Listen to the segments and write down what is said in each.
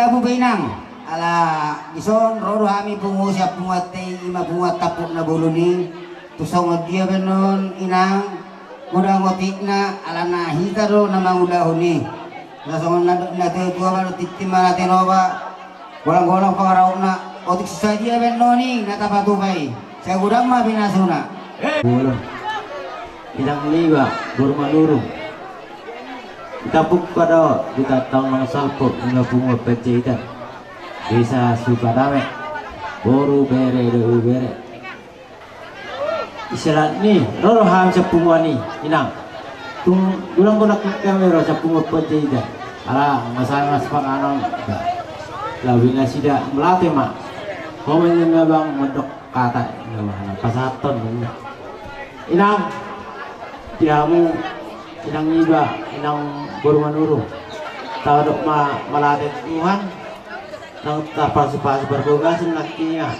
Abu Bainang ala ison rodo hami pungu siap punguat teh ima punguat tapuk na buluni tusong dia benon inang muda ngotikna ala nahi karo nama udah huni lasongan na teh tua baru titimala tenoba golang-golang pangarauna otik saja benoni na tapatu bai saya gudang mah binasuna boleh inang liba gurmanuru tapuk pada kita tang salpok ina bunga pecita bisa suka dame boru bere do bere isyarat ni roro ham sepungwa ni inang tung gulang gunak kamera sepungwa pecita ala masalah sepanganon lawi ngasida melate mak komen bang medok kata pasaton inang diamu inang iba inang Burmanuru tahu dok melatih Tuhan nang tapal sepas berbogas nakinya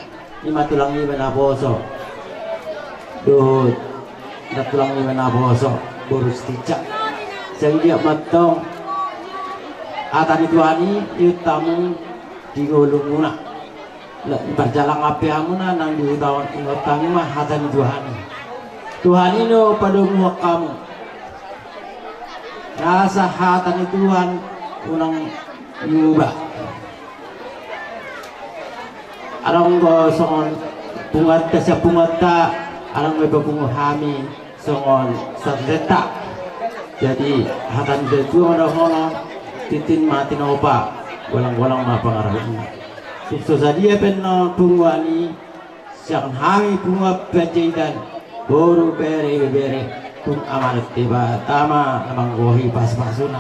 lima tulang iba na boso duh na tulang iba na boso burus ticak jadi dia matong atani Tuhani itamu digulung muna berjalan api amuna nang diutawan ingotang mah hatani Tuhani no pada muak kamu rasa hatan Tuhan unang nyubah arang go songon pungat sa pungata arang may hami songon sa jadi hatan Tuhan hono titin mati opa walang mapangarahnya sukses dia penno tungwani siang hami bunga penjaitan boru bere tung amanat tiba tama namang gohi pas pasuna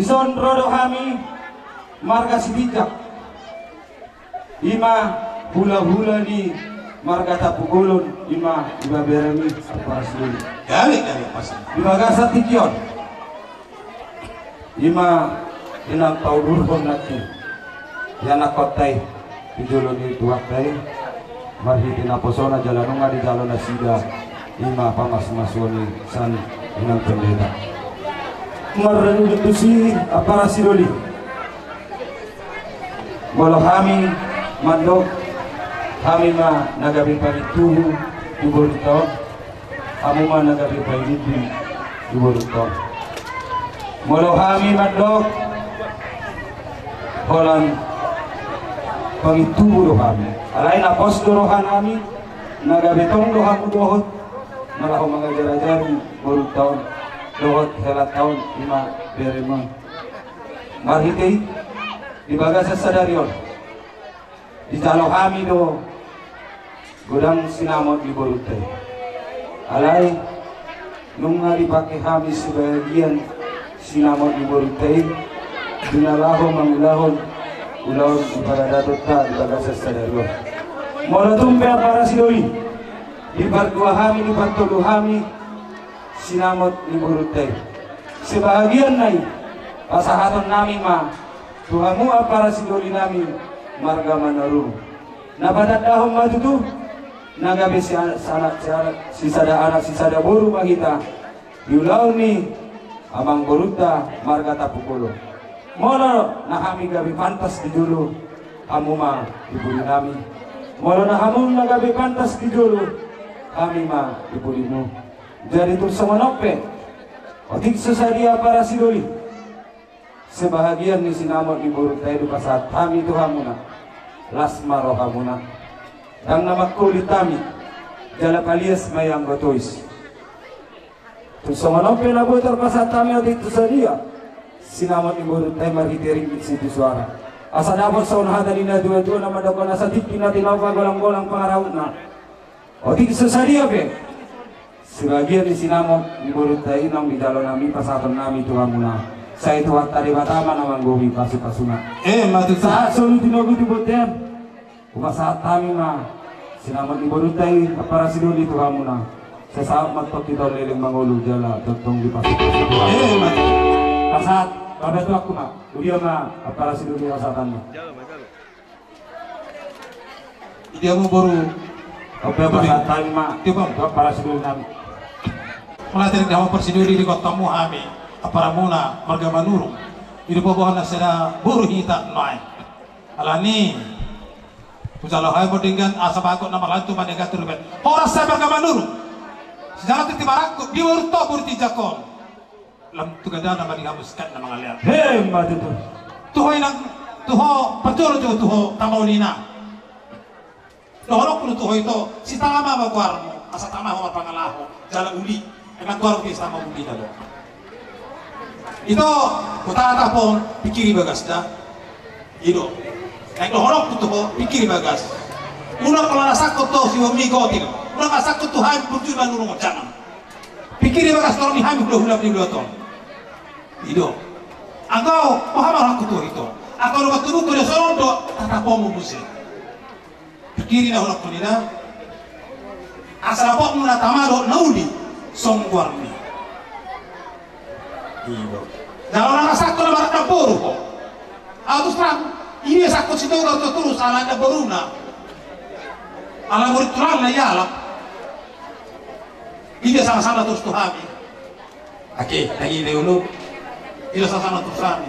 Ison rodo kami marga sibijak ima hula-hula di marga tapugulun ima beremi parasli kali pas ima gasa tikion ima inang taudurhon nati yana kotai pijulun di tuakai marhitina posona jalanunga di jalana sida ima pamas masuni san inang pendeta mereduksi para sidoli. Walau kami mandok kami ma nagabi pagituhu di Borutong, kami ma nagabi pagituhu di Borutong. Walau kami mandok Holan pagituhu do kami. Alain apos dorohan kami nagabi tong dohan dohot malah mga jarajar Borutong dohot helat tahun 5 berema. Marhitei di bagasa sadarion di jalo kami do gudang sinamot di Borutay alay nung nga dipakai kami sebagian sinamot di Borutay dinalaho mangulahon ulahon ipada datot ta di bagasa sadarion mola tumpe para sidoi di bardua kami di bartolo kami sinamot di Borutay sebagian nai pasahaton nami ma Tuhamu para sidoli namin marga manaru. Napadadahong matutu nagabi si sada anak si sada buru mahita yulaw ni amang boruta marga tapukulo. Molo na kami gabi pantas di dulu kamu ma ibuli nami. Molo na kamu nagabi pantas di dulu kami ma ibulimu. Jadi tu samanope otik sesadia para sidoli. Sebahagian ni sinamot di Borutay du pasat kami Tuhamuna lasma rohamuna dan nama kulit kami jala palias mayang gotois tu samanope na botar pasat kami adik tu sadia sinamot di Borutay marhitering situ suara asa dapat saun hadalina dua-dua nama dakon asa tipina tinawa golang-golang pangarautna adik sesadia be sebagian di sinamot di Borutay nang di dalam nami pasatan nami Tuhamuna saya itu tadi batama namang gobi pasu-pasuna matu saat solu tinogu di boten kuma saat kami ma sinamat di Borutay para sidoli itu kamu na sa saat matok kita leleng mangulu jala totong di pasu-pasu matu pasat pada tu aku ma udia ma para sidoli asatan ma dia mau baru apa pasat kami ma tiba para sidoli nami melatih dalam persidoli di kota Muhammad para muna marga manurung itu pobohan na sila buru hita noy alani pujalo hay bodingan asa bago na malantu maniga turben oras sa marga manurung sejala titibarak di urto burti jakon lam tugada na manigamuskan na mga liat matutu tuhoy nang tuho paturo jo tuho tamaulina lohorok kuno tuho ito si tama magwarmo asa tama ho pangalaho jala uli nagwarmo kay sama uli dalo ito kutata pon pikiri bagas da ito naik lohorok kuto pikiri bagas una kalau nasakot to si wami gotin una nasakot to hay putju manurung jangan pikiri bagas to ni hami hula ni loton ito angkau pahamar kuto ito ako ro tubuh ko solo do tata pon muse pikiri na horok nila asala pon na tamaro nauli songwarni Dalam orang sakit na barat na puro ko. Atos terang, ini sakit si Toro terus ala na baruna. Ala murid terang na yalap. Ini sama-sama terus tuhami. Oke, lagi leulog. Ini sama-sama terus tuhami.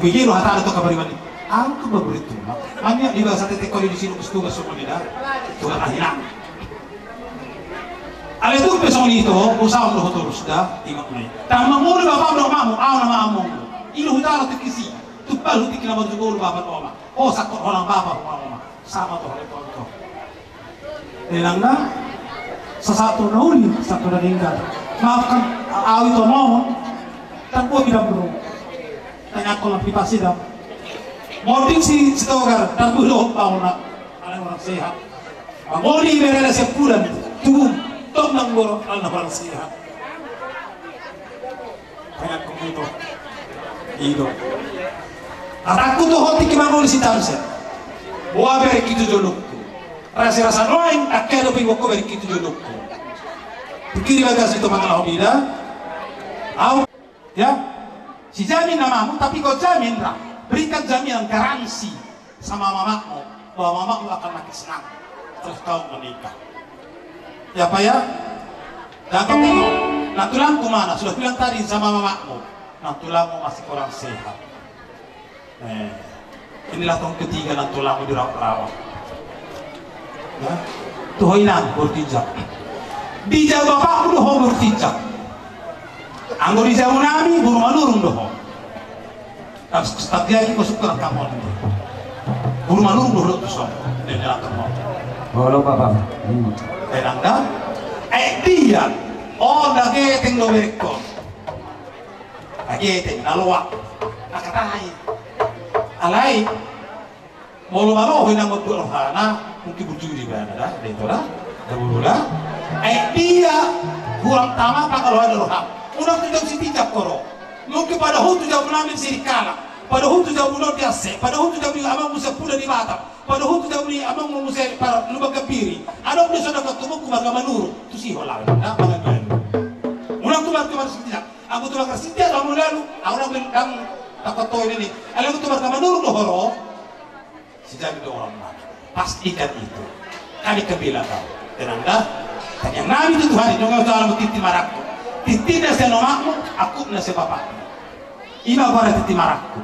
Bigiro hata to kabariwan. Ang kababurit tulak. Mamaya di ba sa titik ko di sino gusto ga sumunida. Tulak ahina. Ala itu pesong nito, usaha mo terus dah, ingat mo. Tama mo na ba mamu, aw na maamong. Ilo hutalo tikisi, tupal hutik na magdugo ba mama. O sakto holang baba mama. Sama to halito to. Nilang na sa sato na uli, sakto na lingkad. Maafkan awi to mo. Tanpo bidang bro. Tanya ko lang pipasidam. Morning si Stogar, tanpo lo pa na. Alang orang sehat. Mangoli merela sa pulan, tubum. Tom nang boro al na parang siya. Kaya kung ito. At ako to hoti kimangol si Tamsen. Buwa beri kitu jolok ko. Rasa noing akero ping wako beri kitu jolok ko. Pikiri bagas itu makalah bida. Au ya. Si jamin namamu tapi kau jamin lah. Berikan jaminan garansi sama mamamu bahwa mamamu akan makin senang terus kau menikah. Ya Pak ya? Dan kau tengok, natulang kumana, sudah bilang tadi sama mamamu Nah tulangmu masih kurang sehat. Inilah tahun ketiga nah tulangmu dirawat. Ya, tuhoinan bertijak. Dijak bapakku doho bertijak. Anggo dijak nami buru malurung doho. Tapi lagi kau suka kamu ini. Buru malurung doho tu so. Dengan kamu. Halo Bapak. Tenang dah. Dia. Oh, lagi tinggal berikut. Lagi tinggal luak. Nakatai. Alai. Malu-malu hendak berdoa mungkin berjudi mana dah. Itu dah. Dahulu dah. Dia kurang tama apa kalau ada roham. Unang tu jauh siti cap koro. Mungkin pada hutu jauh menambil sirikala. Pada hutu jauh menol biasa. Pada hutu jauh amang musa pula di Batam. Pada hutu jauh amang musa para lubang kepiri. Ada orang sudah ketemu keluarga manuru. Tu sih holang. Nah, mana kalian? Unang tu keluarga siti cap. Aku tu keluarga siti ada orang lalu. Orang bilang takut toy ini. Kalau tu keluarga manuru doh horo. Sejak itu orang mana? Pastikan itu. Kami kebila kau. Tenang dah. Yang nabi itu Tuhan itu nggak usah titi marakku. Titi nasi nomakmu, aku nasi bapakmu. Ina gua titi marakku.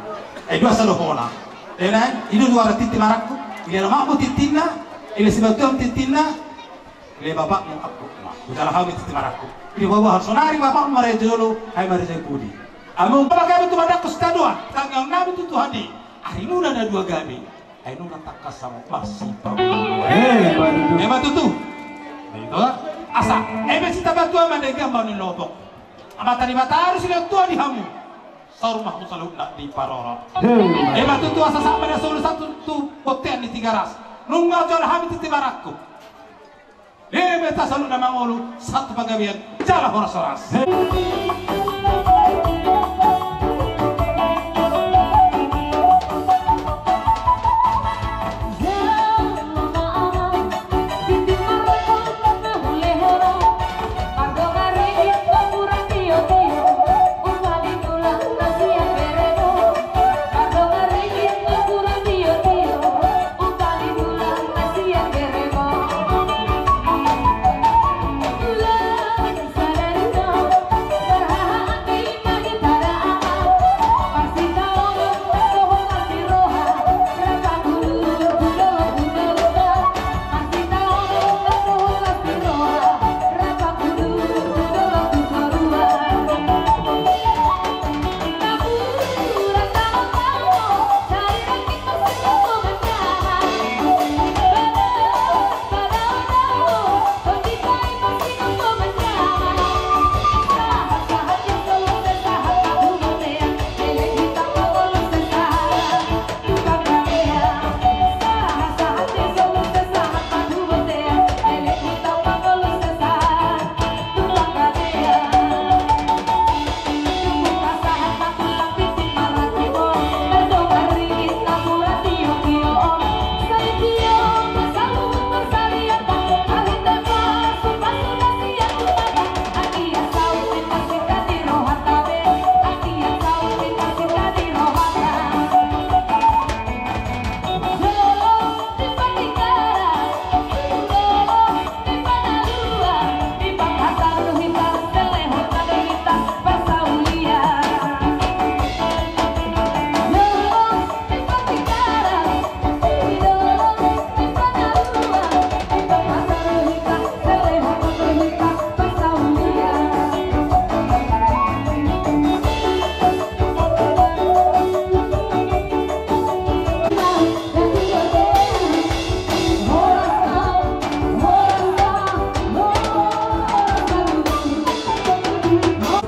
Dua salohona. Dengan ini dua titi marakku. Ini nomakmu titina, ini sebetulnya titina. Ini bapakmu aku. Bukan hal titi marakku. Ini bawa sonari bapakmu mari jolo, hai mari saya budi. Amun bagai itu ada kustadua. Tanggal nabi itu Tuhan di. Hari ini ada dua gabi. Hari ini tak kasam masih. Hebat itu. Itu asa kita bantu amade gamba ni lobok amata ni mataru sila tua di hamu sarumah musaluk nak di parora batu asa sama dia solo satu tu poten di 300 nunggu jol hamit ti barakku beta selalu nama ngolu satu pagawian jala horas-horas.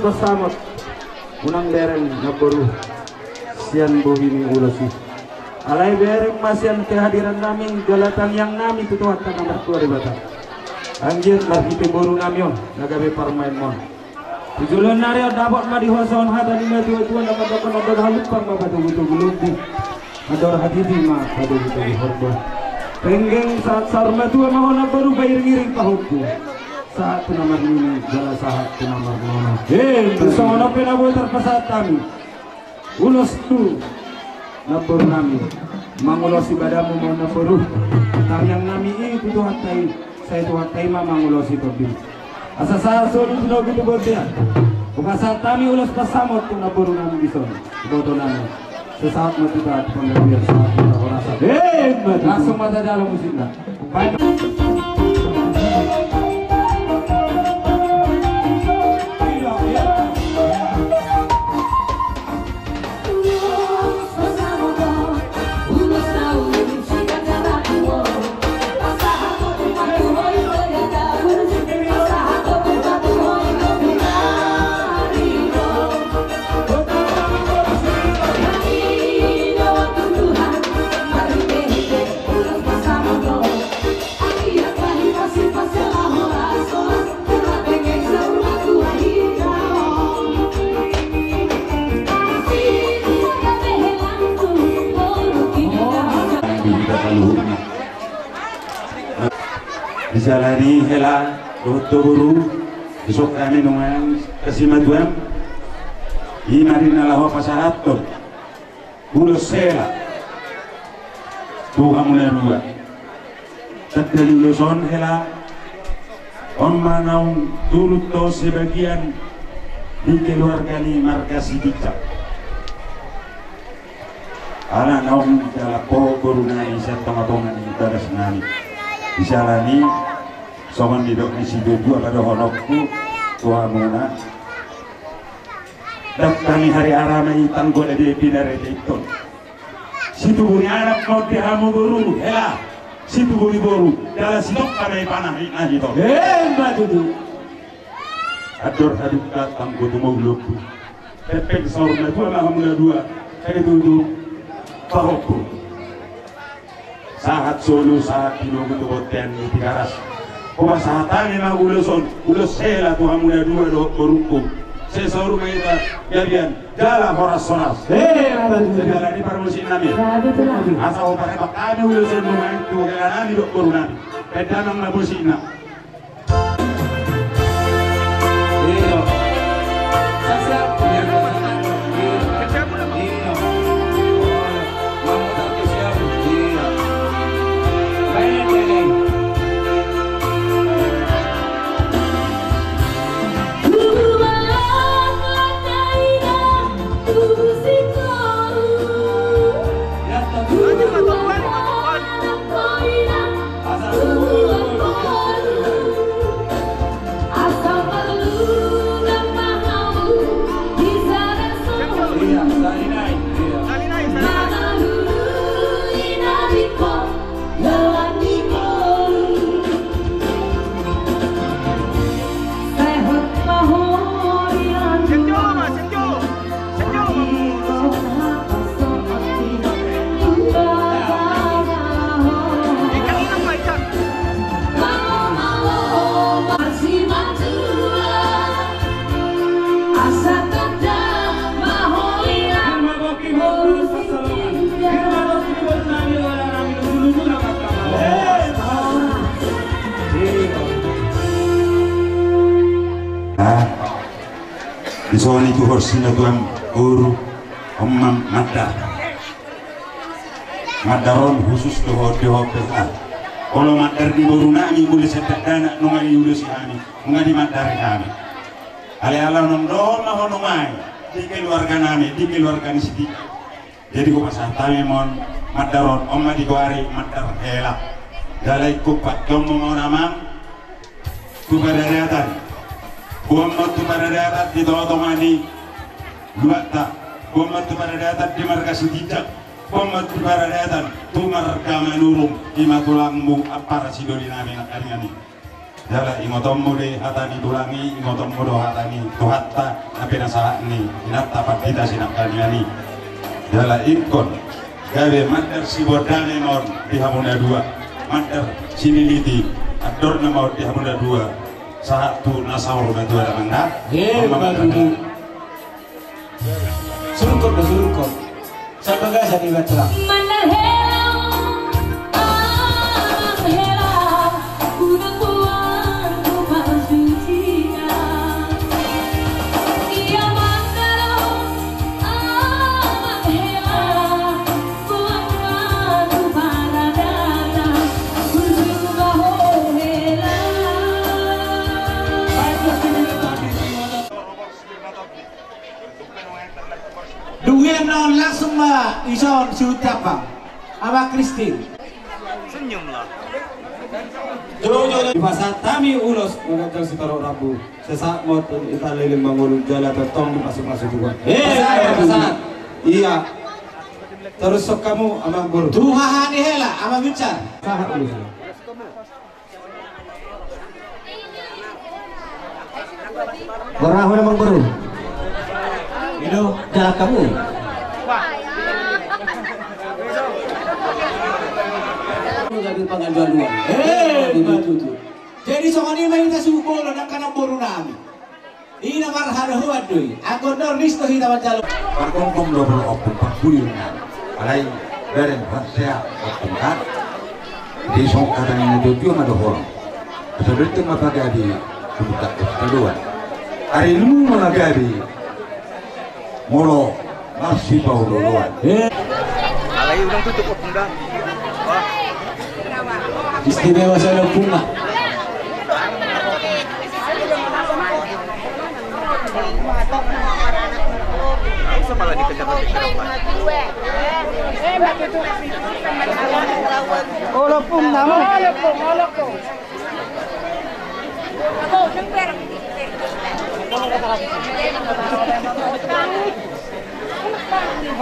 Bersama unang bereng ngabaru sian bohimi ulasi alai bereng masian kehadiran nami galatan yang nami tutuat tanah bertua di Batam anjir lagi teboru namion nagabe parmain mon tujuan nario dapat madi hoson hada di tua dapat dapat nodor halupang bapak tuh gulung nodor hadidi mah pada itu horba penggeng saat sarma tua mau baru bayar ngiring pahukku saat penamar ini jala sahat penamar nona bersama penabu terpesat kami ulos tu nabur nami mangulosi badamu mau naburuh tang yang nami itu tuh hatai saya tuh hatai mah mangulosi tobi asa saya suruh sudah gitu berdia Kumasan kami ulas pasamot kung naburo namin bison. Iboto namin. Sesaat matiba at panggabihan sa ating orasan. Langsung matadalo musik na. Dijalani hela roto buru besok kami nungang kasimaduam imarin alaho pasahaton ulos sela tuha mulai dua terdiri uloson hela on manaung turut to sebagian di keluarga ni markas dicap anak naung jala po korunai setengah-tengah ibadah senani dijalani soman didok ni si dua pada honokku tua muna daktani hari aramai tanggol ade pinare itu situ buri anak mau dihamu guru hela situ buri boru dalam sidok kamai panah ina itu matudu ador haduk datang kutu mau lupu pepek sorna tua mahamuna dua kayak itu pahokku saat solo saat dino kutu boten di garas kumasahatan na ulos sela tuhan muda dua do berukum sesaur maita gabian jala horas segala di parmusin nami asal opare bakane ulos no itu galana do korunami pedanang na busina iyo sasa Soal itu horsina tuan guru omam madaron khusus doho peta kalau madar di boru nami boleh setak dana nungai ulus kami nungai di madar kami ala nom do maho nungai di keluarga nami di keluarga ni sidi jadi ko pasah tami mon madaron omma di goari madar hela dalai kupat jomo nama tu badariatan Buamat tu pada datat di Tawatongani dua tak buamat tu pada datat di markas dijak buamat tu pada datat tu marga manurung di matulangmu apa rasidoli nami nakani jala ingotommu de hatani tulangi ingotommu do hatani tuhatta tapi nasa ni inata patita sinakani jala ikon gawe mandar si bodane mon di hamuna dua mandar siniliti ador nama di hamuna dua satu nasaur batu ada mandat surukot sampai gak saya dibaca mah ison si ucap bang sama Christine. Jojo di pasar kami ulos mengajar si taruh rabu. Sesaat mau kita leleng bangun jalan tertong di masuk-masuk juga. Pasar. Iya. Terus sok kamu sama guru. Tuhan hela sama bicar. Sahat ulus. Gorah mana mang guru? Itu Jalan kamu. Jadi pengajuan dua. Jadi soalnya ini kita subuh dan karena boru nami. Ini marhada huat doi. Aku nolis tuh kita baca. Parkongkong double opung pakbulin alai beren saya opung kan di sok katanya itu cuma ada orang sebenarnya mata gadi buka kedua hari ini malah gadi molo masih bau duluan alai udah tutup opung dah. Istimewa saya bunga. Bisa malah dikejar-kejar. Olopung nama. Olopung. Ako, nang pera.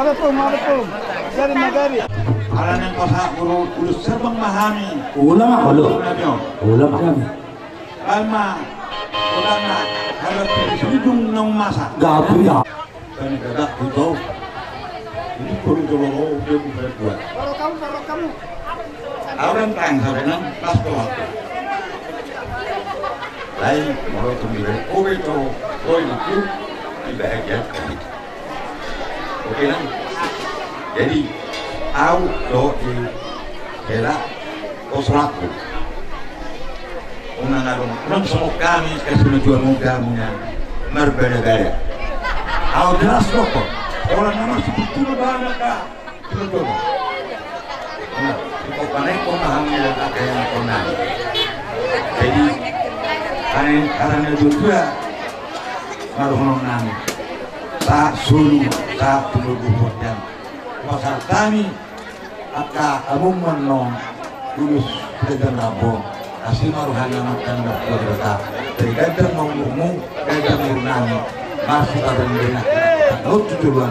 Olopung. Dari magari. Alam yang kosa urus serba memahami Ulama kalau. Ulama kami. Alma ulama kalau hidung nang masak Gabriel. kan dadak itu ini perlu coba dia buat kamu. orang tang sebenarnya pas tuh lain mau tumbuh kowe itu kowe itu dibahagia oke kan jadi au do di era osraku unang semua kami kasih menjual mudamunya berbeda-beda au jelas rokok orang nama seperti mana kak betul nah itu panen pemahamnya ada yang pernah jadi karena juga baru nonton tak sulu tak tunggu dan pasal kami akan kamu menon lulus dengan rabo asli maruhana makan berkata tergantung ngomongmu gantung murnani masih pada mendengar laut tujuan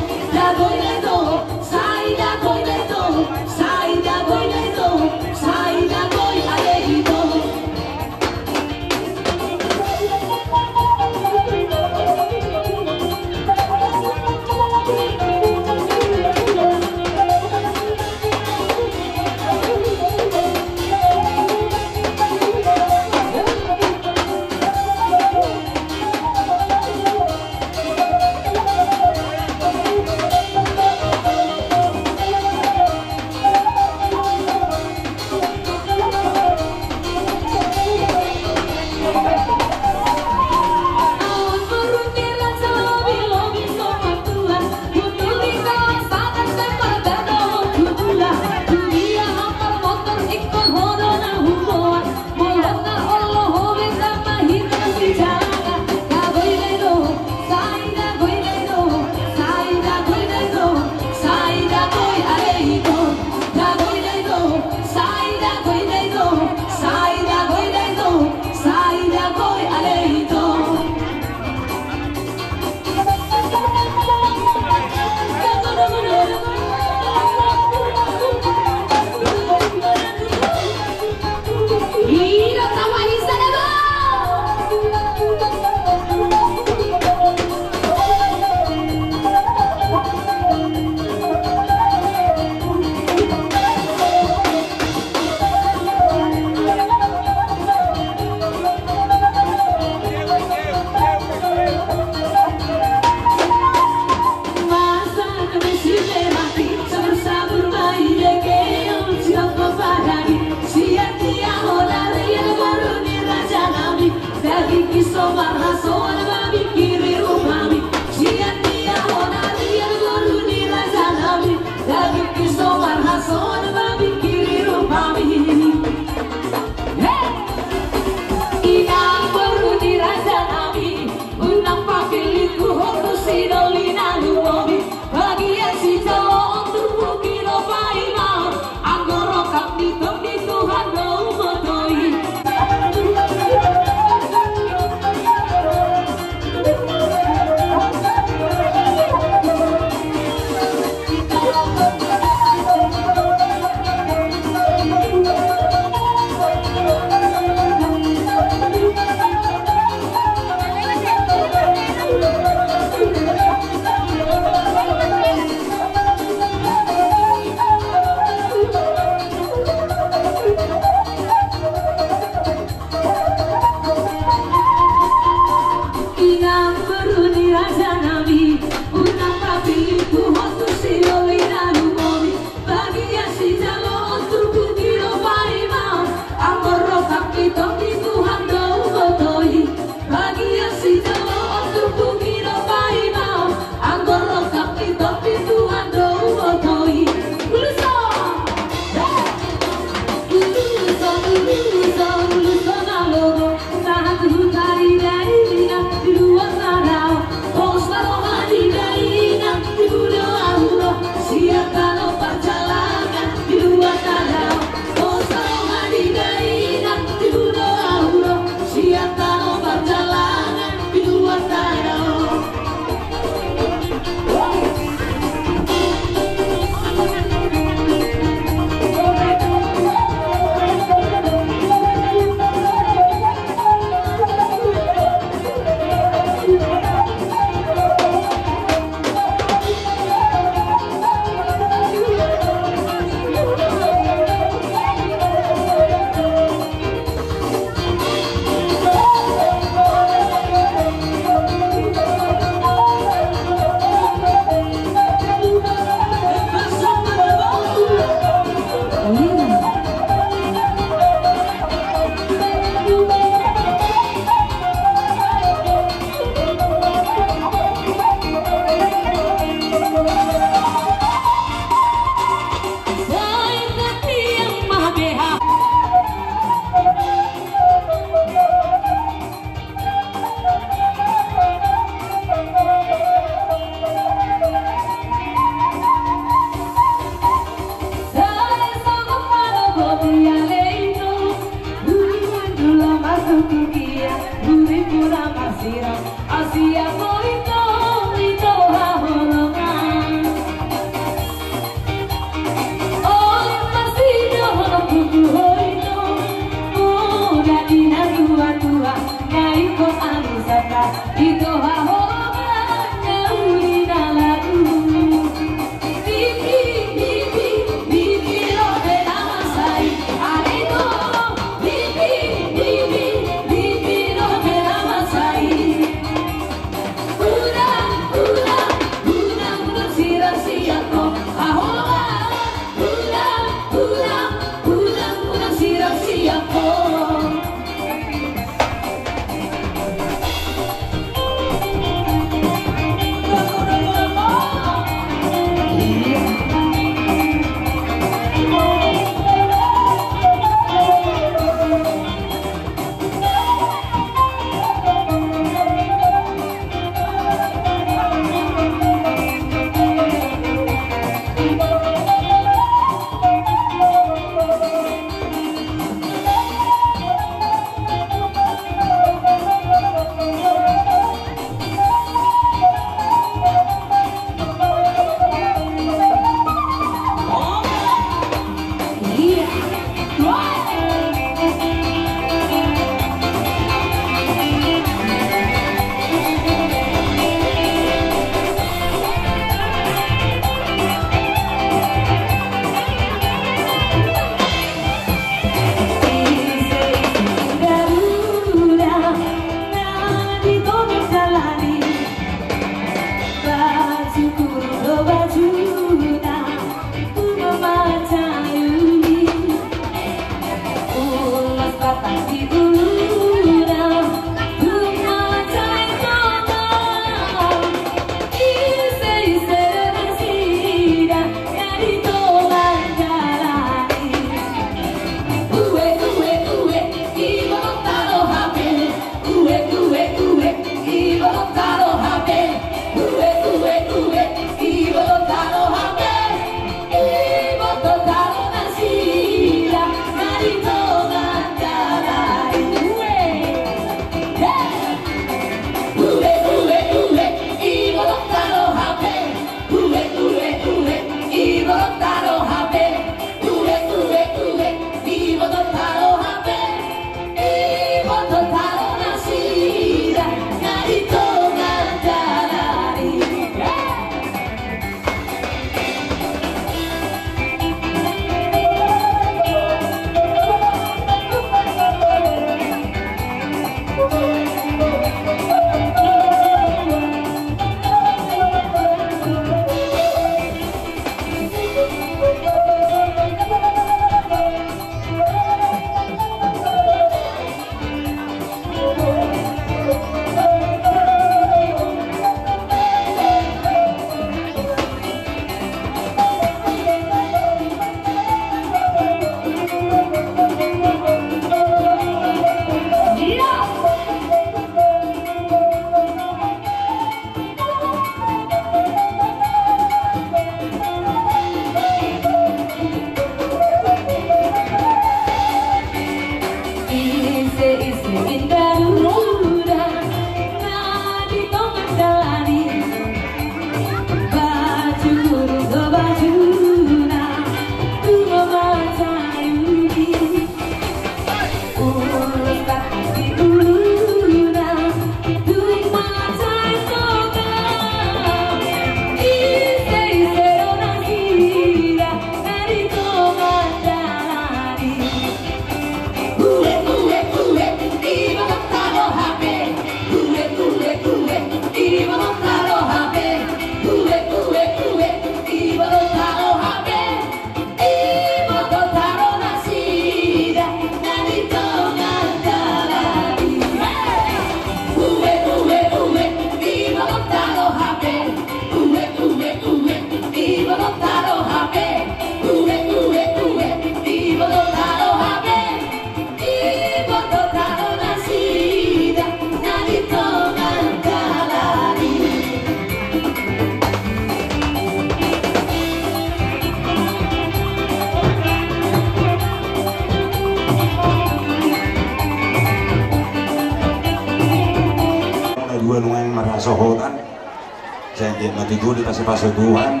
dia mati gue di kasih pasuduhan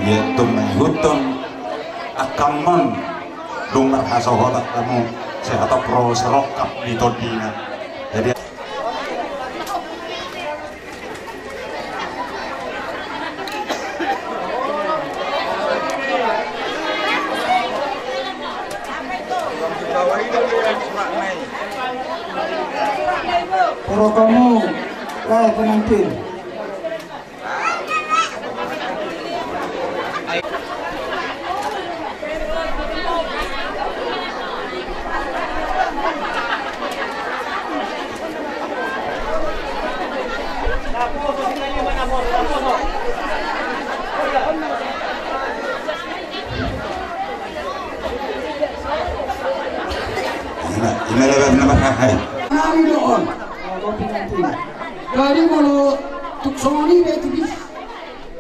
dia tuh menghutum akaman dungar hasohotak kamu saya atau pro serokap di todina jadi Para kamu pengantin ini lewat nama kahai Nari doon para pengantin dari mulu tuksoni betibis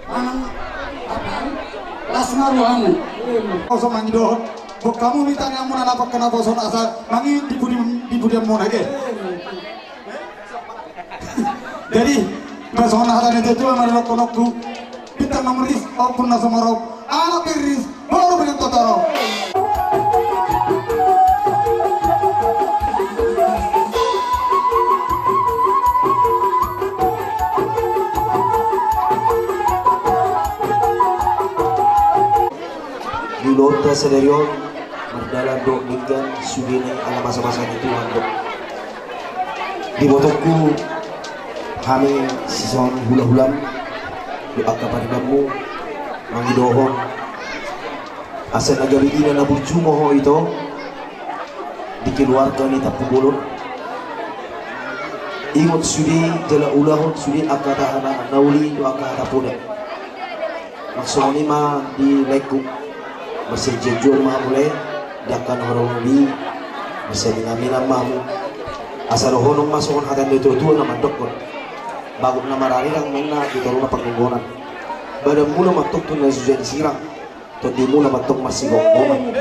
ang apa las ngaruhan kosong mangi doon kok kamu minta yang mana dapat kena boson asa mangi di budi mau lagi jadi boson asa itu tuh mana konok tuh kita memeris apun nasa marok anak peris baru dengan totoro Lota Sederion Merdala Dok Minggan Sudini ala masa-masa itu untuk di botokku kami sison hula-hulam doa kaparidamu mangidohon asa nagari ina na burjumo itu dikeluarkan ni tapu bolon ingot sudi jala ulahon sudi akata anak nauli doa kapapuna maksudnya mah di lekuk masih jujur mah mulai dakan orang di masih dinamina mamu asal honong masukon hatan itu nama dokter bagus nama rari yang mana di rumah penggonan badan mula matuk tuh nasujan sirang tuh di mula matuk masih gokon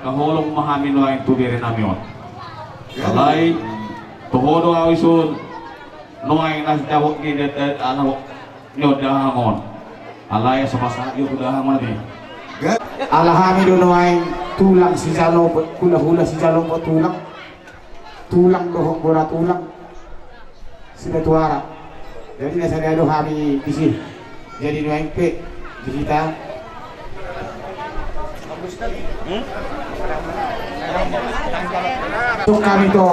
kaholong mahamin lain tubiri namion. Alay tuhodo awisun noay nas dawok ni det anak nyodahamon. Alay sa pasagyo kudahamon di. Alahami do noay tulang si jalo hula si jalo po tulang dohong bola tulang sila tuara. Jadi nasa do kami bisi. Jadi noay pe kita untuk kami to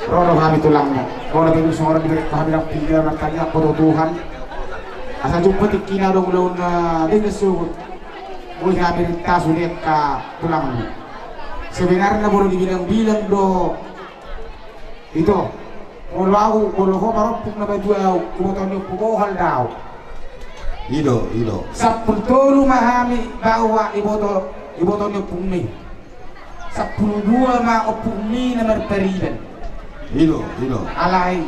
rono kami tulangnya kalau lebih seorang diberi kami nak tinggal makanya foto Tuhan asal jumpa tikina dong ulun di kesud boleh kami rintas sulit ke tulangnya sebenarnya boleh dibilang-bilang do itu kalau ko marupok na ba duaw kumoton yung pukohal daw Ido Sapultolo mahami bawa iboto yung pungmi 12 ma o pungmi na marparidan Ido alay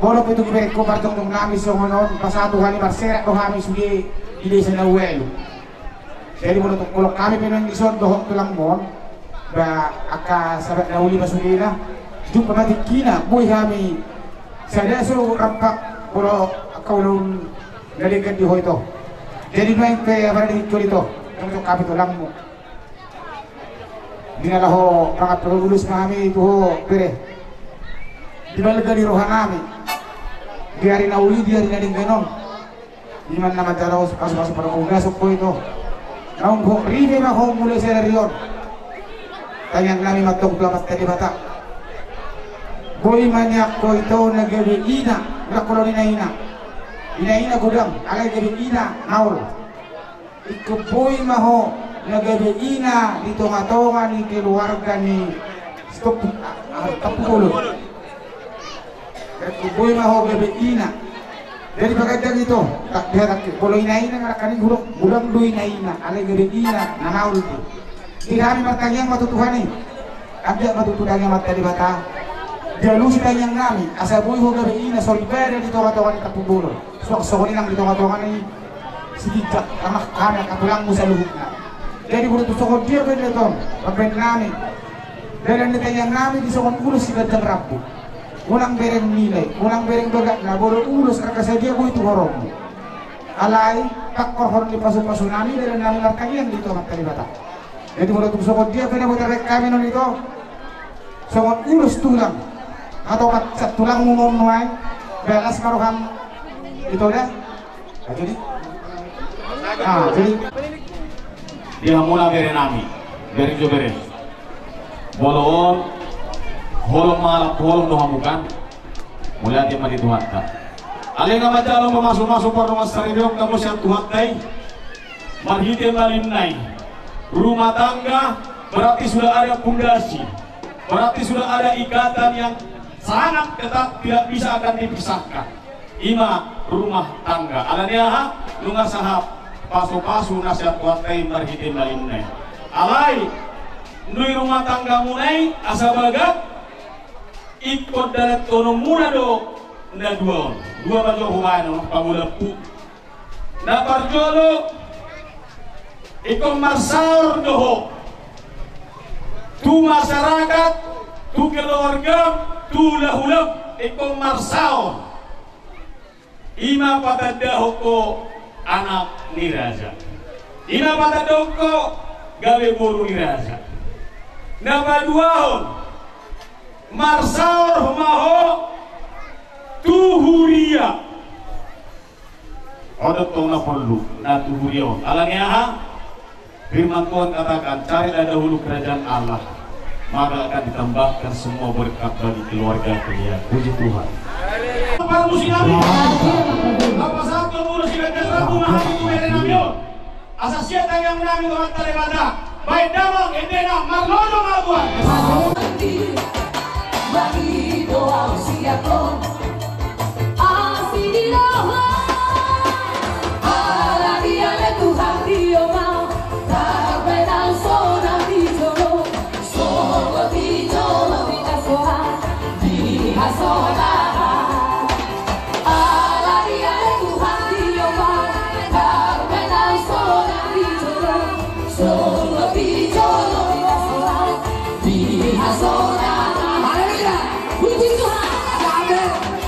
bolo po ito kiberik ko partong nung namin so ngayon pasado kami marsera ko kami sugi hindi sa nawelo jadi bolo tulok kami pinang dohok tulang mon ba aka sabat na uli masugi na jumpa matikina boy kami sada so rampak bolo akaulong nalikan di ho ito jadi nuwang kaya para dito ito yung kami tulang mo dinala ho mga pagulus kami ito ho pere dibalaga di rohan kami di hari na uli di hari na din ganon di man naman dalaw pasok para pugasok po ito naung ho ribe na ho muli sa riyon tanyang namin matuglamat tali bata boy manyak ko ito nagabi ina nakulo ni na ina gudang alay gabi ina naul ikuboy maho nagabi ina dito matonga ni keluarga ni stop tapulo ikuboy maho gabi ina jadi pagkatag ito tak diharak kulo ina nga kaning gudang do ina alay gabi ina na naul di kami matanyang matutuhan agak matutuhan yang mata di bata jalusi tanyang nami asa boy ho gabi ina solibere dito matonga ni tapulo sok-sok lang dito katongan ni sikijak anak kami katulang mo sa luhut na jadi kung tusok dia ba nito pagpend namin dahil ang nitanyang namin di sokon ulos si Gandang Rapo unang bereng nilay unang bereng bagat na boro ulos kakasadya ko ito horong alay takkorhon ni paso-paso namin dahil namin larkanyan dito magkalibata jadi kung tusok dia ba na butarek kami nun ito sokon ulos tulang atau sa tulang mumunuay belas karuham itu dah jadi dia mula bere nami bere jo bere bolon holong malap holong dohamukan mulai dia mati Tuhan ta aleng nama jalong masuk per rumah sariliok kamu siap Tuhan tay marhite malimnai rumah tangga berarti sudah ada pondasi berarti sudah ada ikatan yang sangat ketat tidak bisa akan dipisahkan ima rumah tangga alania lunga sahab pasu-pasu nasihat kuatai marhitin malimnai alai nui rumah tangga munai asa bagat ikut darat tono muna do na dua bajo humano pamulapu na parjolo ikut masaur doho tu masyarakat tu keluarga tu lahulab ikut marsaur ima patadaho ko anak ni raja ina patadaho ko gawe buru ni raja nabaduahon marsaor humaho tuhuria odot tong na perlu na tuhuria alangnya ha firman Tuhan katakan carilah dahulu kerajaan Allah maka akan ditambahkan semua berkat bagi keluarga kalian puji Tuhan para muslimin apa saat kamu sudah terlalu mahal kuberen ambil asas siapa yang menami orang terlebada baik damang endena marlono mabuan bagi doa usiaku asih di doa ala dia le Tuhan dia mau tak pernah sona di jolo solo di jolo di kasora di hasora Haleluya, puji Tuhan, amin.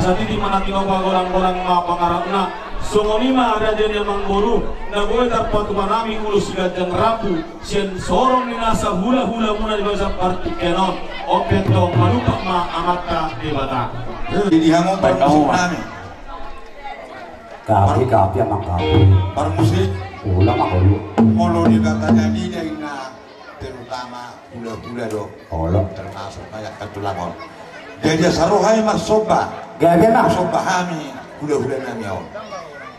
saat ini mana tinoba gorang-gorang ma pangarapna songonima raja yang mangguru na boy tarpatu manami ulus gajang rapu sien sorong ninasa hula-hula muna di bahasa parti kenon opento maluka ma amata debata Di hamon parmusik nami. Kapi emang kapi. Parmusik Ulang aku lu. molo di katanya di na terutama hula-hula do. Olo. Termasuk kayak katulangon. Jadi saruhai mas soba. Gabi mah. Soba hami hula-hula nami au.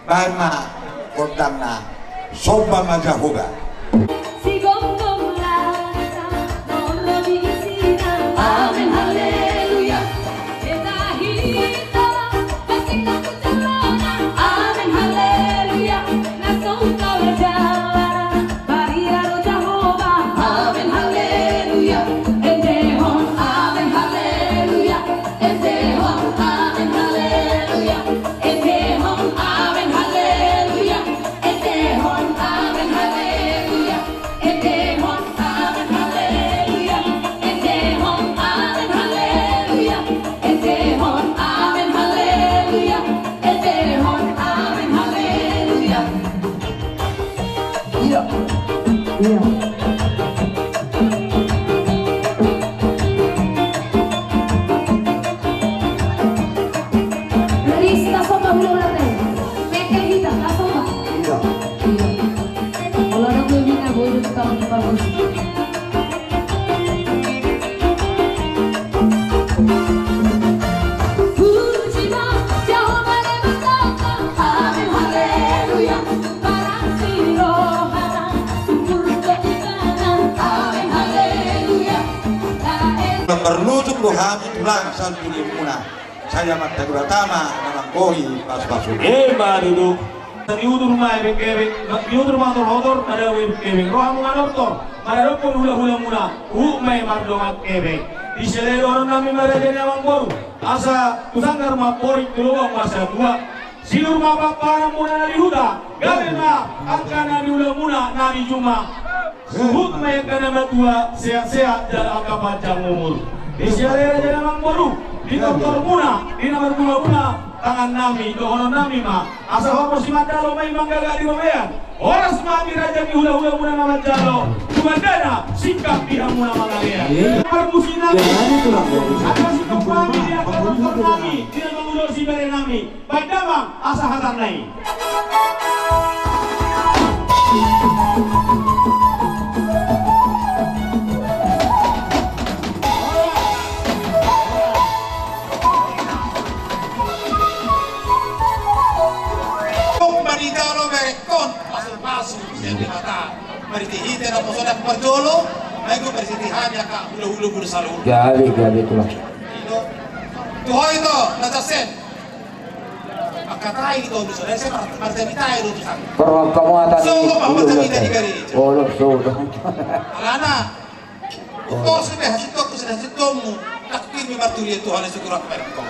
Bama kodamna soba majahoga. Amen, haleluya. Amen, haleluya. Amen, haleluya. Endehon, amen, haleluya. Endehon, amen, haleluya. Endehon, amen, haleluya. Endehon, amen, haleluya. Endehon, amen, haleluya. Endehon, amen, haleluya. Endehon, amen, haleluya. Endehon, amen, haleluya. Iya. Iya. Rilis, langsung ba hulog natin? Mekel kita, langsung ba? Iya. Wala na ko yung nabuhay ng taong ipagos. Puji mo, Jehovah de Batata. Amen, haleluya. Parang sirohanan, sumurut ke kanan. Amen, haleluya. Berlujuk lo hami tulang salju muna. Saya mata utama nama koi pas-pasu. ma duduk tadi udur mai bekebe udur mantor hodor ada bekebe roh mantor ada pun hula-hula muna mai mardomat kebe di selero orang nami maraja namang boru asa tusanggar ma pori tulubang masa dua silur ma bapana muna nari huda gabe ma angkana di hula muna nari cuma suhut mai kana matua sehat-sehat dalam angka panjang umur di selero raja namang boru di dokter muna di nomor muna tangan nami, dohono nami ma asa homo si mandalo may manggaga di mabayan oras mami raja mi hula-hula muna na mandalo kumandana sikap diha muna mangalian permusi nami ada sikap kami dia dokter nami tidak mengulo si bere nami baik damang asa hatan nai Maridalo berekon pasu-pasu siang mata maritihite na posoda parjolo maigo bersitihanya ka hulu-hulu bursalu Gabi tulang. ito tuhoy ito natasen makatai ito bursalu saya martamitai ito sa Perwak kamu atas so ko martamitai gari Olo so. alana ito sabi hasito ko sa hasito mo takkin mi martuli ito halos sigurak merko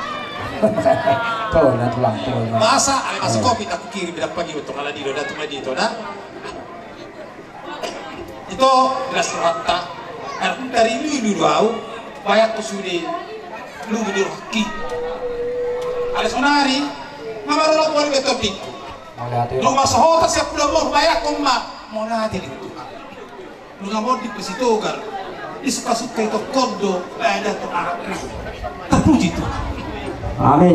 Tuh, na tulang tuh. masa ale masih kopi tak kiri bidak pagi untuk ala dilo datu lagi itu nah itu jelas rata dari dulu au banyak kusudi lu mundur haki ale sonari mama lo boleh betopik lu masahota siap lu mau banyak koma mau nanti itu lu nggak mau dipersitokan disuka-suka itu kodo ada tuh anak terpuji tuh Amin.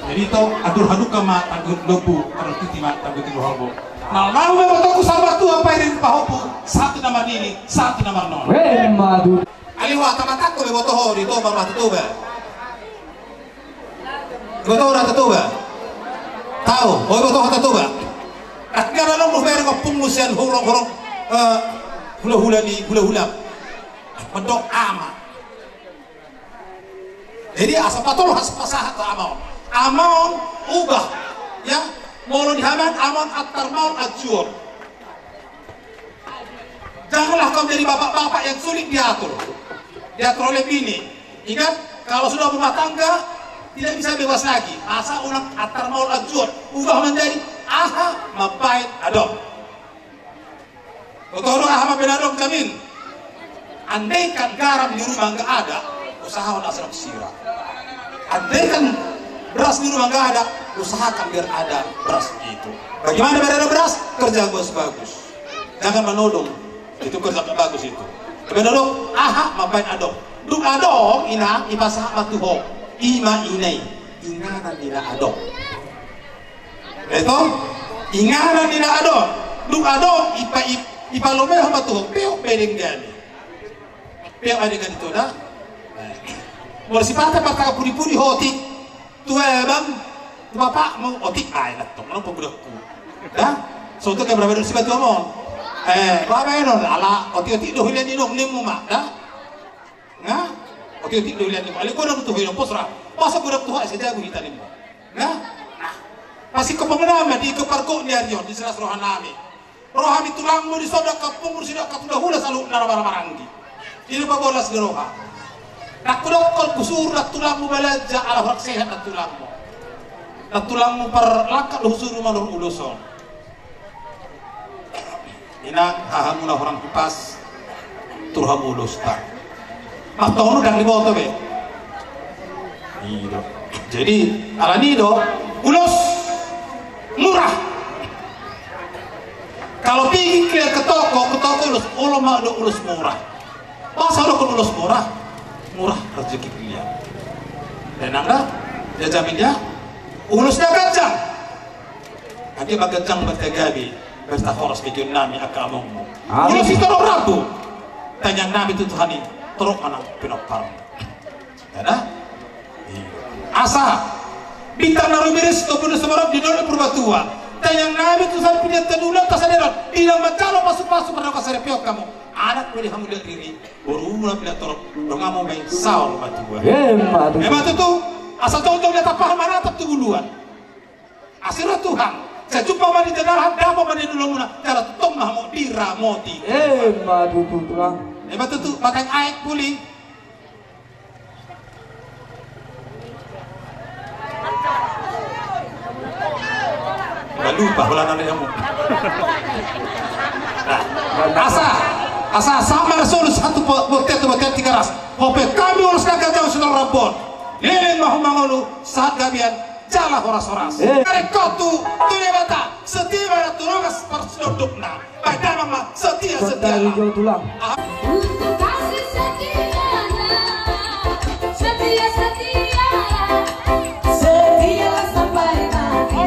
jadi itu adur-aduk kama adur lebu kalau itu timat tapi itu hobo mal mau memotong sahabat tuh apa ini pahopu satu nama dini satu nama non Madu. aliwa tamatak ko beboto ho dito baru tuh ba beboto ora tuh ba tahu oh beboto ho tuh ba akhirnya lo mau bayar ngopung musian horong-horong hula-hula ni hula-hula pendok ama jadi asa patol has pasahat amon ubah ya molo dihaman amon atar maun ajur janganlah kau jadi bapak-bapak yang sulit diatur oleh bini ingat kalau sudah berumah tangga tidak bisa bebas lagi asa ulang atar maun ajur ubah menjadi aha mapait adom Betul aha benadom jamin andaikan garam di rumah nggak ada usaha asrap sirah andaikan beras di rumah nggak ada, usahakan biar ada beras itu. Bagaimana biar ada beras? Kerja bagus. Jangan menodong, itu kerja bagus itu. Menodong, aha, mapain adong. Duk adong, ina, ipasah matuho, ima inai, inganan ina adong. Itu, inganan ina adong. Duk adong, ipa lomeho matuho, peok bedeng gani. Peok adegan itu dah. Mulai sipata patah puri-puri hoti, tuh bang, bapak mau otik air datang, orang pembudakku. Dah, soalnya kayak berapa dosis batu amon. Bapak enon, ala otik-otik dohilan inok limu mak, dah. Nah, otik-otik dohilan limu. Alik kodam tuh hilang posra, masa kodam tuh saja aku hitam limu. Nah, masih kepengenama di keparko ni arion di seras rohanami. Rohani tulangmu di sodak kapung sudah katudah hula selalu narabara-maranggi. Ini babolas di roha. Nak kudokol kusur nak tulangmu belajar ala hak sehat nak tulangmu. Nak tulangmu perlakat lusur rumah uluson. Ina hahamuna orang kupas turhamu ulus tak. Mak tahu dan di bawah be. Nido. Jadi ala nido ulus murah. Kalau pergi ke toko ulus ulama ada ulus murah. Masa ada ulus murah rezeki dia. Dan anda dia jaminnya ulusnya gajang. Nanti bagajang bertegabi bertahoras bikin nami akamongmu. Ulus itu orang rabu. Tanyang nami itu Tuhan ini teruk anak pinopar. Ada? Asa bintang narumiris kemudian semarap di dalam perbatua. Tanyang nami itu Tuhan punya tenulan kasadaran. Tidak mencalo masuk pada kasadaran kamu. Anak boleh kamu lihat diri berumur bila torok dong mau main saul batu hebat itu asal contoh dia tak paham mana tak duluan asirah Tuhan saya jumpa mani jenarah damo mani dulu muna cara tong mah mau diramoti hebat itu tulang hebat itu pakai aik puli nggak lupa bulan ada yang mau asa sama rasul satu botet tiga ras hope kami urus naga jauh sudah rabon leleng mahu mangolu saat gabian jala horas-horas mereka tu bata setia turangas persudukna badan mama setia jauh tulang Untuk kasih setia sampai mati.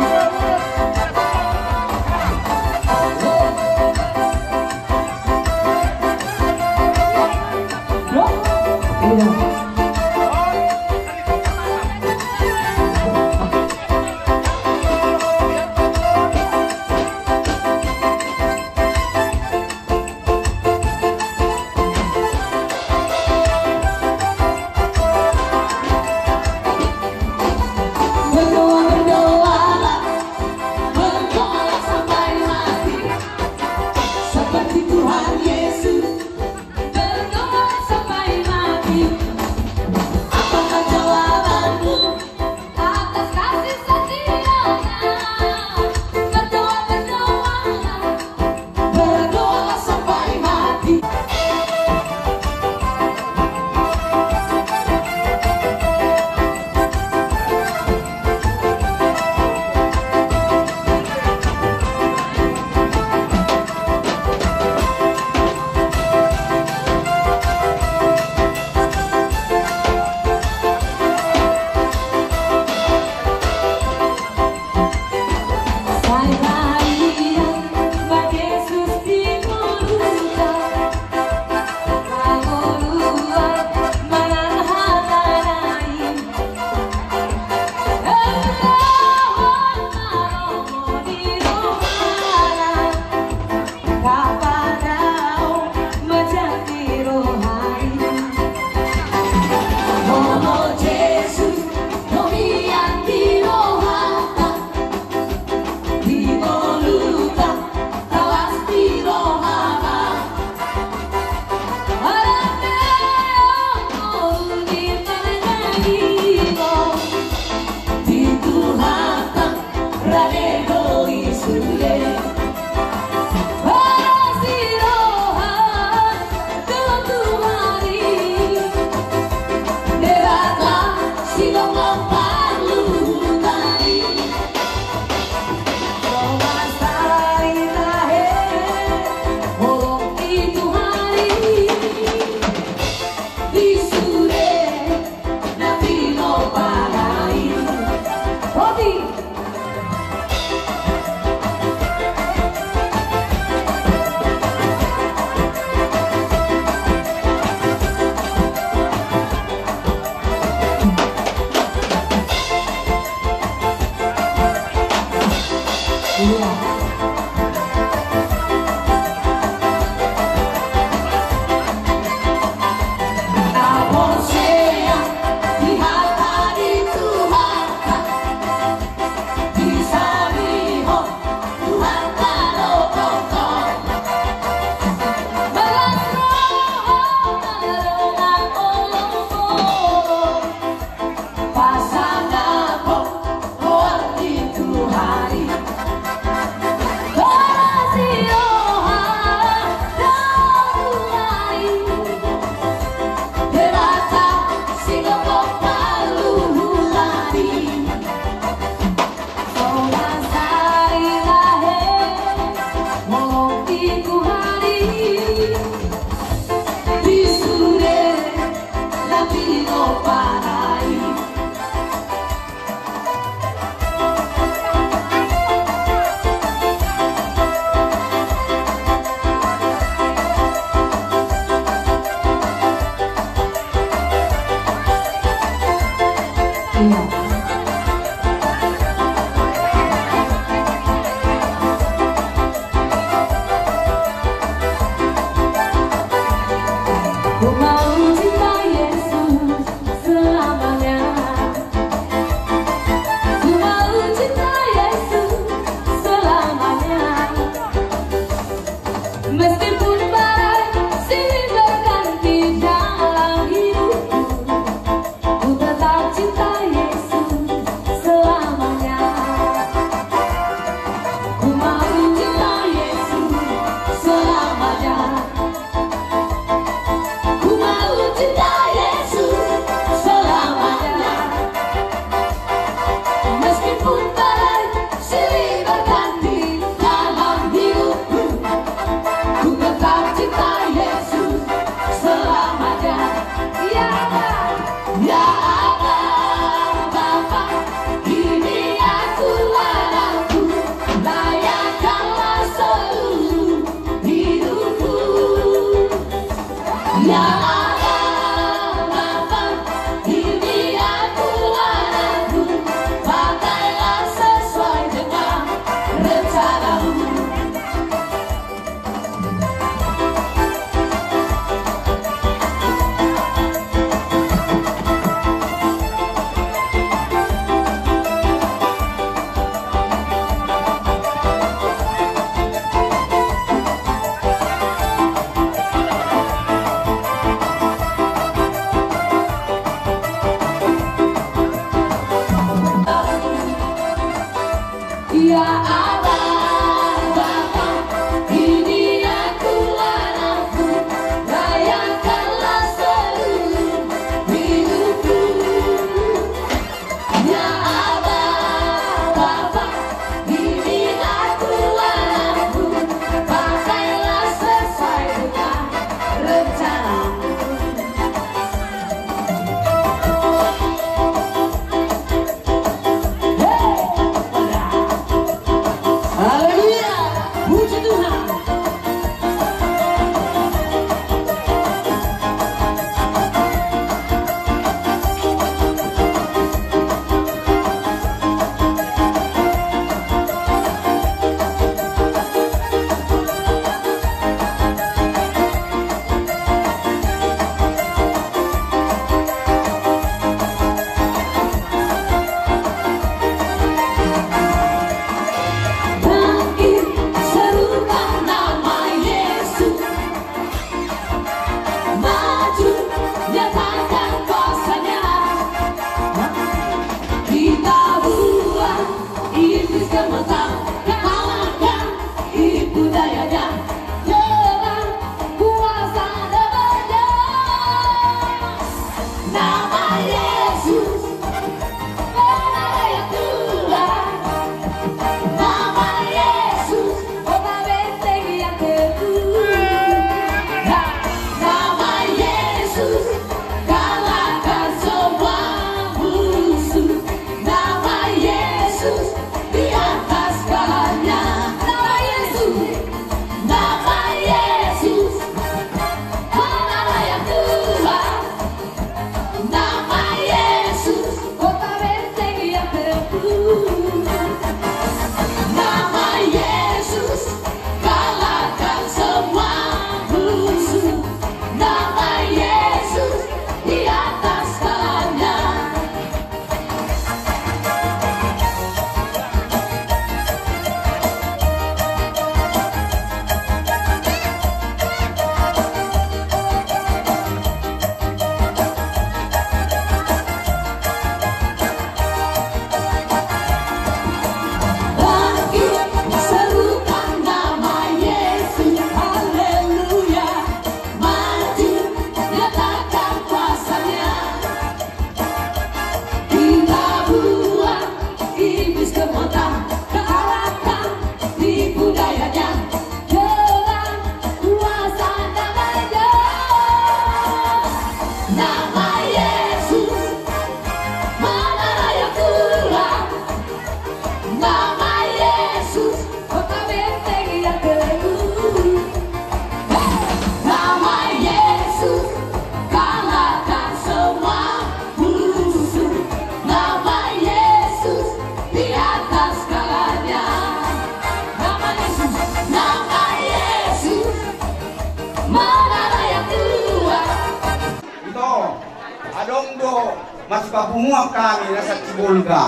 papunguak kami na sa Cibulga.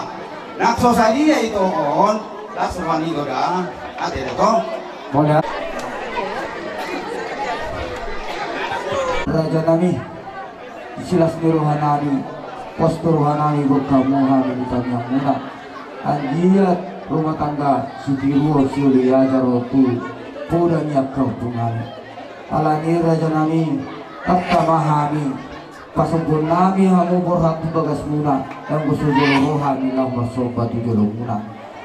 Naksosa dia itu on, lasuhan itu dah. Ate itu. Boleh. Raja nami, silas rohanani, pos rohanani berkamuhan di tanah yang muna. Anjiat rumah tangga Sudiru Sulia Jarotu, podanya kampungan. Alani raja nami, tak mahami, pasempur nami hamu berhak bagas muna, yang bersujudu rohani lah bersobat di jalur muna.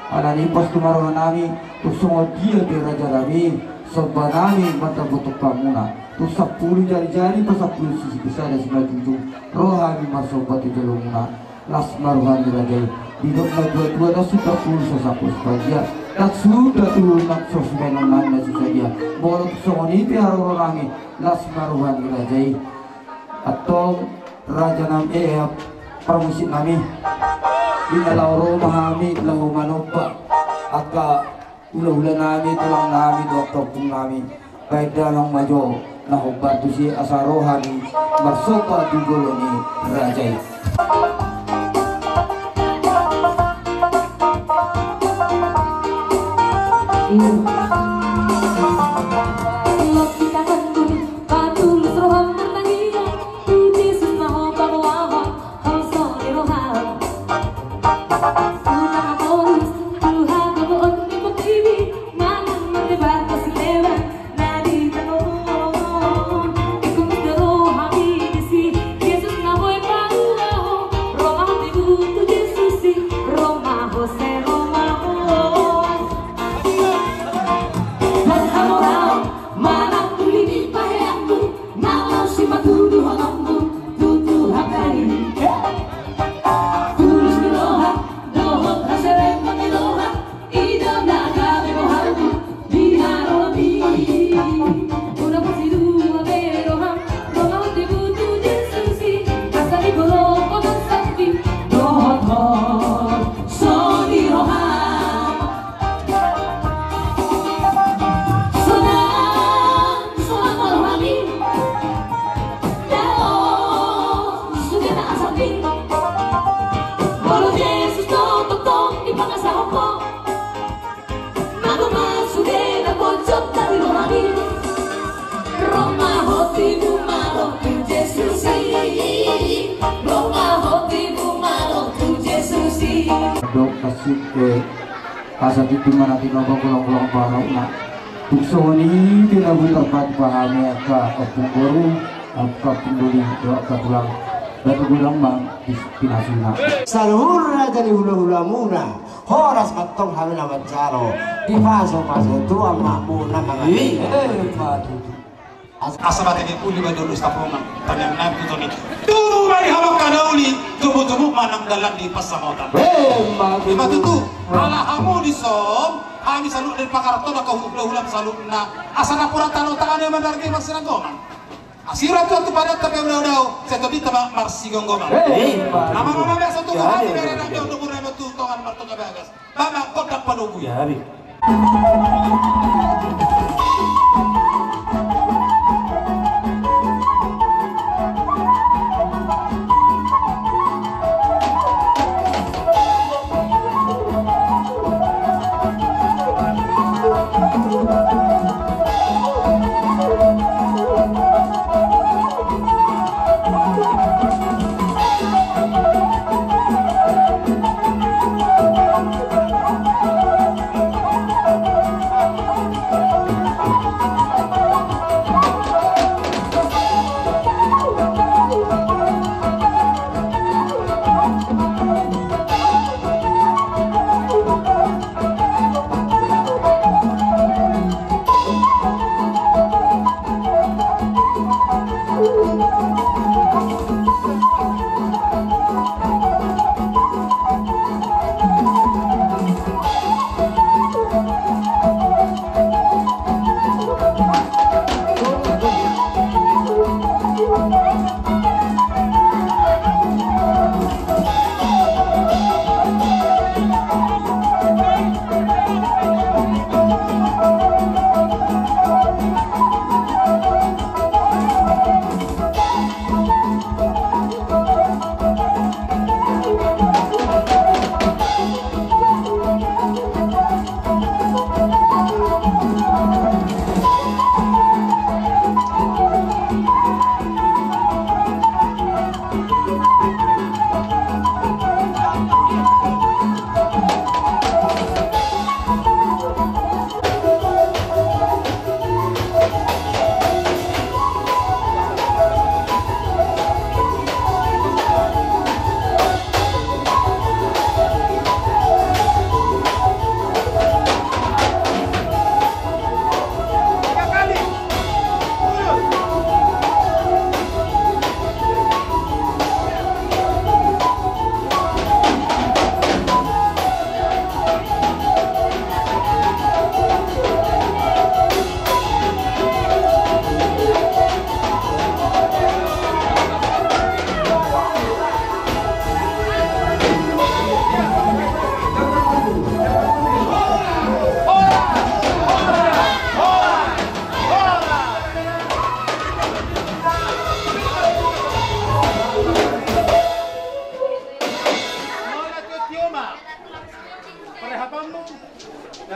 Alani pos tumaroh nami, usung dia di raja nami, sobat nami mata butuh kamuna. Tu 10 jari-jari pas 10 sisi besar dan 9 junjung rohani marsobat di jalur muna. Las maruhani rajai hidup na dua-dua na sudah puluh sesapus saja dan sudah turun nak sosmenan na saja boleh songoni piaro rangi las maruhani rajai atau raja nami permusit nami inalau romahami lahu manoba aka ula-ula nami tulang nami dokter pun nami baik dalam majo nah obat tu si asa rohani marsobat di goloni rajai. Dok kasih ke kasat itu mana di lomba pulang barang nak tuksoni tidak bertempat bahannya ke pemburu ke pembuli ke pulang batu gulang bang pinasuna salurna dari hula-hula muna horas matong hamil amat jaro di paso tua makmuna mangani asabat ini pun juga dulu stapongan tanyang nabi itu nih tuh mari hamak kadauli tubuh manang dalam di pasamotan lima tutu ala hamu di som kami salut dari pakar toda kau hula-hula salutna asana pura tano tangan yang mendargi masirang goman asirat tuh pada tapi udah saya tadi tebak marsi gonggoman nama biasa tuh hari dari nabi untuk kurang tuh tongan martonya bagas mama kotak panugu ya abi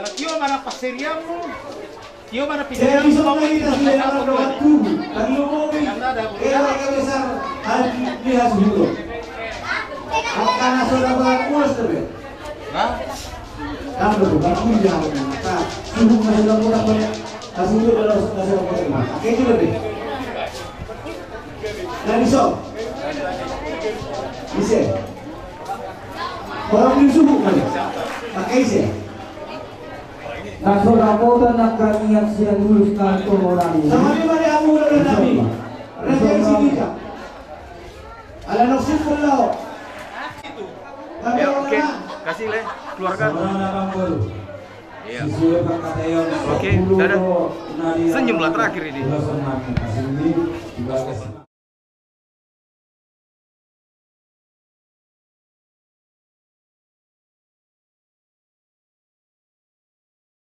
Kalau Tio mana pasiriamu, Tio mana Saya pinjam bisa mau mengaita itu selera orang tubuh. Kalau mau era besar hadi lihat dulu. Akan saudara berkuas tapi. Nah, Kamu bukan punya. Nah, subuh masih dalam orang banyak. Kasih itu dalam kasih orang. Oke itu lebih. Nah, bisa. Bisa. Orang di subuh kan? Pakai sih. Nah, saudara dan kami yang sedang lulus kantor orang ini. Sama di mana kamu dan Nabi? Referensi kita. Ala nafsi kullau. Ya, oke. Kasih le keluarga. Iya. Oke, dadah. Senyumlah terakhir ini.